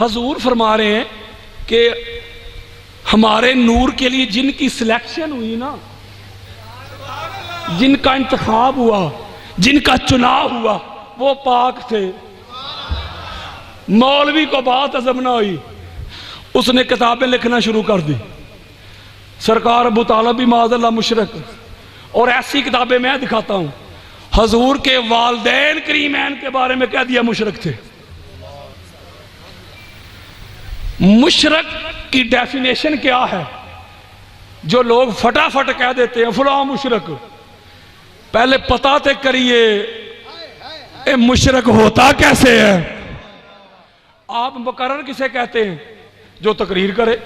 حضور فرما رہے ہیں کہ ہمارے نور کے لیے جن کی سلیکشن ہوئی نا، جن کا انتخاب ہوا، جن کا چناؤ ہوا، وہ پاک تھے۔ مولوی کو بات ہضم نہ ہوئی، اس نے کتابیں لکھنا شروع کر دی۔ سرکار ابو طالب بھی معاذ اللہ مشرک، اور ایسی کتابیں میں دکھاتا ہوں۔ حضور کے والدین کریمین کے بارے میں کہہ دیا مشرک تھے۔ مشرک کی ڈیفینیشن کیا ہے؟ جو لوگ فٹافٹ کہہ دیتے ہیں فلاں مشرک، پہلے پتہ تے کریے اے مشرک ہوتا کیسے ہے۔ آپ مقرر کسے کہتے ہیں؟ جو تقریر کرے۔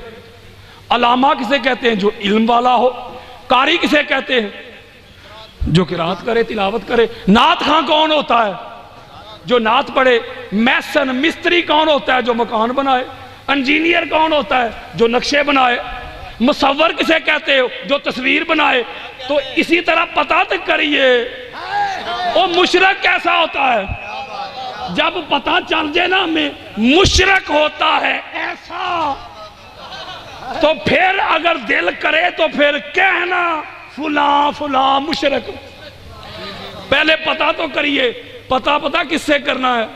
علامہ کسے کہتے ہیں؟ جو علم والا ہو۔ قاری کسے کہتے ہیں؟ جو قرات کرے، تلاوت کرے۔ نعت خواں کون ہوتا ہے؟ جو نعت پڑھے۔ میسن مستری کون ہوتا ہے؟ جو مکان بنائے۔ انجینئر کون ہوتا ہے؟ جو نقشے بنائے۔ مصور کسے کہتے ہو؟ جو تصویر بنائے۔ تو اسی طرح پتہ تک کریے وہ مشرک کیسا ہوتا ہے۔ جب پتہ چل جائے نا ہمیں مشرک ہوتا ہے ایسا، تو پھر اگر دل کرے تو پھر کہنا فلاں فلاں مشرک۔ پہلے پتہ تو کریے۔ پتہ کس سے کرنا ہے؟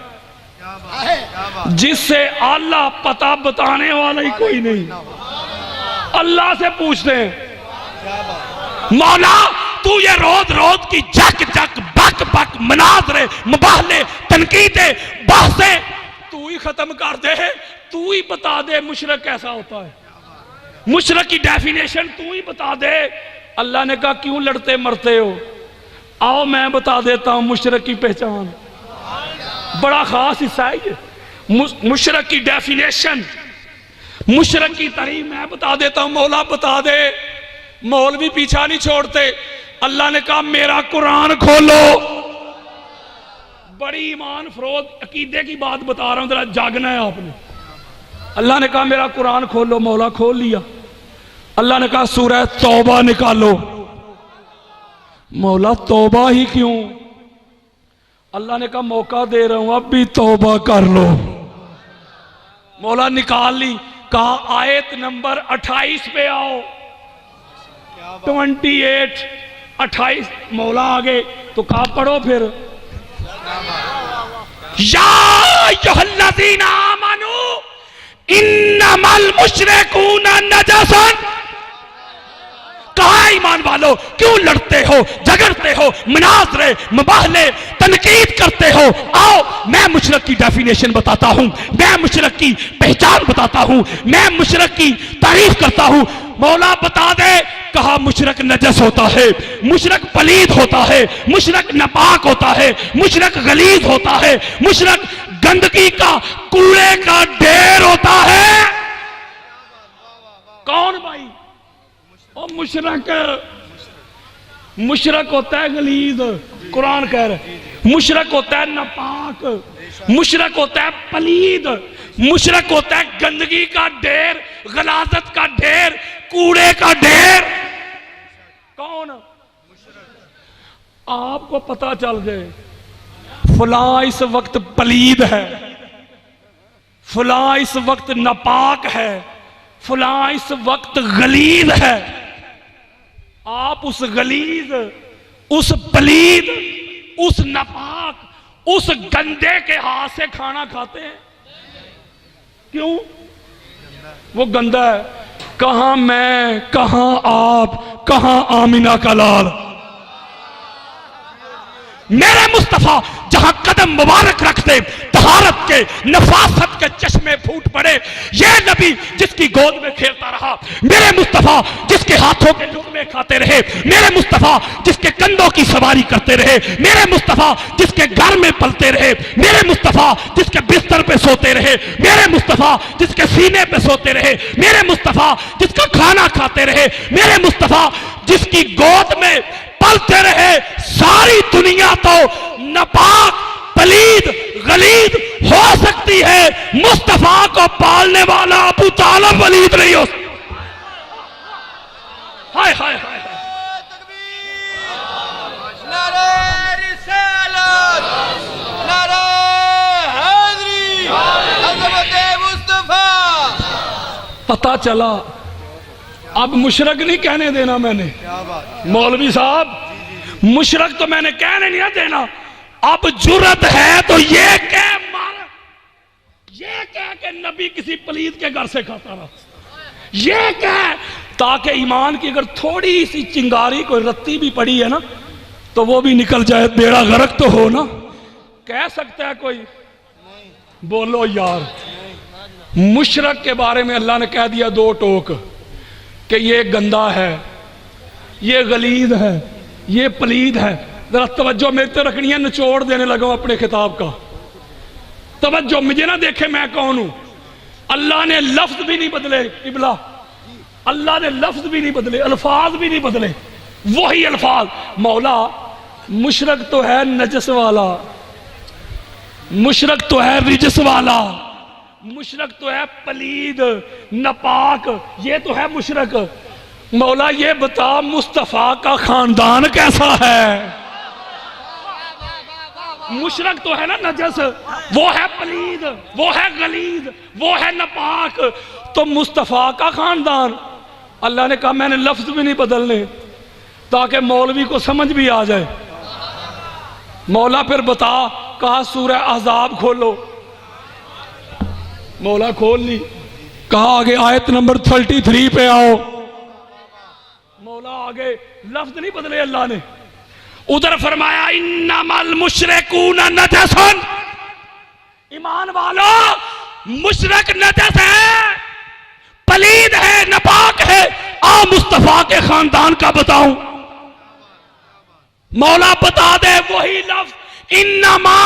جس سے اللہ پتہ بتانے والا ہی کوئی نہیں۔ اللہ سے پوچھتے ہیں مولا تو یہ روز روز کی جک جک بک بک مناظرے مباہلے تنقیدیں بحثیں تو ہی ختم کر دے، تو ہی بتا دے مشرک کیسا ہوتا ہے۔ مشرک کی ڈیفینیشن تو ہی بتا دے۔ اللہ نے کہا کیوں لڑتے مرتے ہو؟ آؤ میں بتا دیتا ہوں مشرک کی پہچان۔ بڑا خاص حصہ ہے یہ مشرک کی ڈیفینیشن، مشرک کی تعریف میں بتا دیتا ہوں، مولا بتا دے۔ مولوی پیچھا نہیں چھوڑتے۔ اللہ نے کہا میرا قرآن کھولو۔ بڑی ایمان فروز عقیدے کی بات بتا رہا ہوں، ذرا جاگنا ہے آپ نے۔ اللہ نے کہا میرا قرآن کھولو، مولا کھول لیا۔ اللہ نے کہا سورہ توبہ نکالو۔ مولا توبہ ہی کیوں؟ اللہ نے کہا موقع دے رہا ہوں اب بھی توبہ کر لو۔ مولا نکال لی۔ کہا آیت نمبر 28 پہ آؤ۔ 28 28 مولا آگے تو کہا پڑھو پھر یا ایھا الذین آمنوا انما المشرکون نجس۔ کہا ایمان والو کیوں لڑتے ہو جھگڑتے ہو مناظرے مباہلے تنقید کرتے ہو؟ آؤ میں مشرک کی ڈیفینیشن بتاتا ہوں، میں مشرک کی پہچان بتاتا ہوں، میں مشرک کی تعریف کرتا ہوں۔ مولا بتا دے۔ کہا مشرک نجس ہوتا ہے، مشرک پلید ہوتا ہے، مشرک ناپاک ہوتا ہے، مشرک غلیظ ہوتا ہے، مشرک گندگی کا کوڑے کا ڈھیر ہوتا ہے۔ کون بھائی؟ مشرک ہوتا ہے غلیظ، قرآن کہہ رہے۔ مشرک ہوتا ہے ناپاک، مشرک ہوتا ہے پلید، مشرک ہوتا ہے گندگی کا ڈھیر، غلاظت کا ڈھیر، کوڑے کا ڈھیر۔ کون؟ آپ کو پتا چل جائے فلاں اس وقت پلید ہے، فلاں اس وقت ناپاک ہے، فلاں اس وقت غلیظ ہے، آپ اس غلیظ، اس پلید، اس ناپاک، اس گندے کے ہاتھ سے کھانا کھاتے ہیں؟ کیوں؟ وہ گندہ ہے۔ کہاں میں، کہاں آپ، کہاں آمینہ کا لال؟ میرے مصطفیٰ جہاں قدم مبارک رکھتے طہارت کے نفاست کے چشمے پھوٹ پڑے۔ یہ نبی جس کی گود میں کھیلتا رہا، میرے مصطفیٰ جس کے ہاتھوں کے لقمے کھاتے رہے، میرے مصطفیٰ جس کے کندھوں کی سواری کرتے رہے، میرے مصطفیٰ جس کے گھر میں پلتے رہے، میرے مصطفیٰ جس کے بستر پہ سوتے رہے، میرے مصطفیٰ جس کے سینے پہ سوتے رہے، میرے مصطفیٰ جس کا کھانا کھاتے رہے، میرے مصطفیٰ جس کی گود میں پلتے رہے، ساری دنیا تو ناپاک پلید غلیظ ہو سکتی ہے، مصطفیٰ کو پالنے والا ابو طالب ولید نہیں ہو سکتا۔ ہائے ہائے ہائے نعرہ رسالت، نعرہ حیدری، عظمت مصطفیٰ پتا چلا اب مشرک نہیں کہنے دینا میں نے، مولوی صاحب مشرک تو میں نے کہنے نہیں دینا، اب جرت ہے تو یہ کہہ کہ نبی کسی پلید کے گھر سے کھاتا رہا، یہ کہہ تاکہ ایمان کی اگر تھوڑی سی چنگاری کوئی رتی بھی پڑی ہے نا تو وہ بھی نکل جائے، بیڑا غرق تو ہو نا۔ کہہ سکتا ہے کوئی؟ بولو یار۔ مشرک کے بارے میں اللہ نے کہہ دیا دو ٹوک کہ یہ گندا ہے، یہ غلیظ ہے، یہ پلید ہے۔ ذرا توجہ میرے تے رکھنی ہے، نچوڑ دینے لگا ہوں اپنے خطاب کا، توجہ، مجھے نہ دیکھے میں کون ہوں۔ اللہ نے لفظ بھی نہیں بدلے قبلہ، اللہ نے لفظ بھی نہیں بدلے، الفاظ بھی نہیں بدلے، وہی الفاظ۔ مولا مشرک تو ہے نجس والا، مشرک تو ہے رجس والا، مشرک تو ہے پلید ناپاک، یہ تو ہے مشرک۔ مولا یہ بتا مصطفیٰ کا خاندان کیسا ہے؟ مشرک تو ہے نا نجس، وہ ہے پلید، وہ ہے غلیظ، وہ ہے ناپاک، تو مصطفیٰ کا خاندان۔ اللہ نے کہا میں نے لفظ بھی نہیں بدلنے تاکہ مولوی کو سمجھ بھی آ جائے۔ مولا پھر بتا، کہا سورہ احزاب کھولو، مولا کھول لی، کہا آگے آیت نمبر 33 پہ آؤ، مولا آگے لفظ نہیں بدلے اللہ نے، ادھر فرمایا انما المشرکون نجس، ایمان والو مشرک نجس ہے، پلید ہے، ناپاک ہے۔ آ مصطفیٰ کے خاندان کا بتاؤں، مولا بتا دے وہی لفظ، انما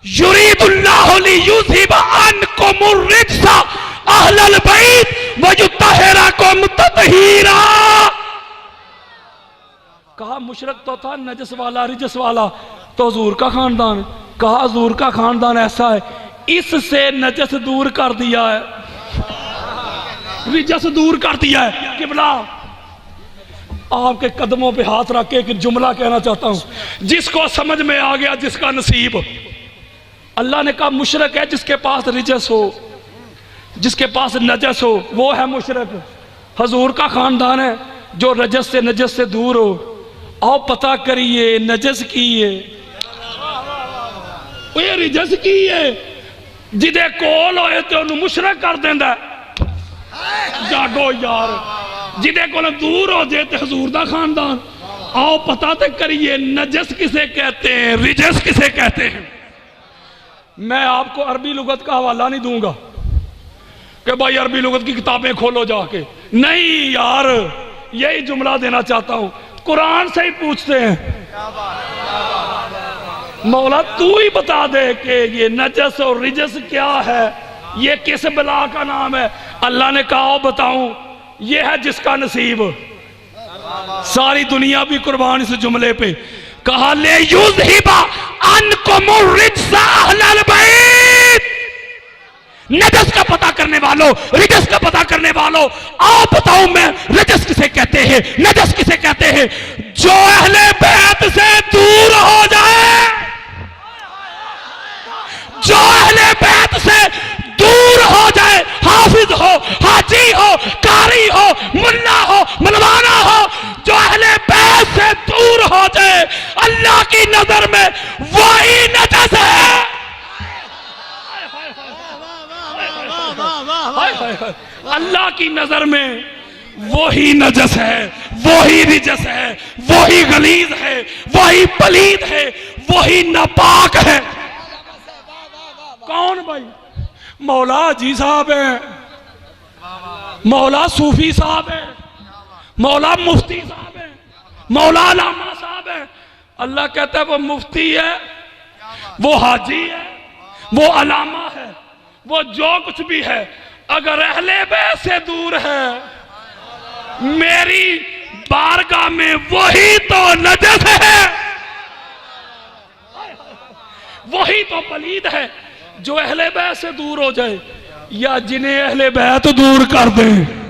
یرید اللہ لیذھب عنکم الرجس اہل البیت ویطہرکم تطہیرا۔ کہا مشرک تو تھا نجس والا، رجس والا، تو حضور کا خاندان، کہا حضور کا خاندان ایسا ہے اس سے نجس دور کر دیا ہے، رجس دور کر دیا ہے۔ قبلہ آپ کے قدموں پہ ہاتھ رکھ کے ایک جملہ کہنا چاہتا ہوں، جس کو سمجھ میں آ گیا جس کا نصیب۔ اللہ نے کہا مشرک ہے جس کے پاس رجس ہو، جس کے پاس نجس ہو، وہ ہے مشرک۔ حضور کا خاندان ہے جو رجس سے نجس سے دور ہو۔ آؤ پتہ کریے نجس کی ہے، یہ رجس کی ہے، جدے کول ہوئے تو انہوں مشرک کر دیندہ ہے۔ جاگو یار، جدے کول دور ہو جائے تو حضور دا خاندان۔ آؤ پتہ تے کریے نجس کسے کہتے ہیں، رجس کسے کہتے ہیں۔ میں آپ کو عربی لغت کا حوالہ نہیں دوں گا کہ بھائی عربی لغت کی کتابیں کھولو جا کے، نہیں یار، یہی جملہ دینا چاہتا ہوں، قرآن سے ہی پوچھتے ہیں۔ مولا تو ہی بتا دے کہ یہ نجس اور رجس کیا ہے، یہ کس بلا کا نام ہے۔ اللہ نے کہا بتاؤں، یہ ہے جس کا نصیب۔ ساری دنیا بھی قربان اس جملے پہ، کہا لے یذھب عنکم الرجس اہل البیت۔ نجس کا پتہ کرنے والوں، رجس کا پتہ کرنے والوں، آؤ بتاؤں میں رجس کسے کہتے ہیں، نجس کسے کہتے ہیں؟ جو اہل بیت سے دور ہو جائے، جو اہل بیت سے دور ہو جائے، حافظ ہو، حاجی ہو، قاری ہو، ملا ہو، ملوانا ہو، جو اہل بیت سے دور ہو جائے، اللہ کی نظر میں وہی نجس ہے۔ اللہ کی نظر میں وہی نجس ہے، وہی رجس ہے، وہی غلیظ ہے، وہی پلید ہے، وہی ناپاک ہے۔ کون بھائی؟ مولا جی صاحب ہیں، مولا صوفی صاحب ہیں، مولا مفتی صاحب ہیں، مولا علامہ صاحب ہیں۔ اللہ کہتا ہے وہ مفتی ہے، وہ حاجی ہے، وہ علامہ ہے، وہ جو کچھ بھی ہے، اگر اہل بیت سے دور ہے میری بارگاہ میں وہی تو نجس ہے، وہی تو پلید ہے۔ جو اہل بیت سے دور ہو جائے یا جنہیں اہل بیت دور کر دیں۔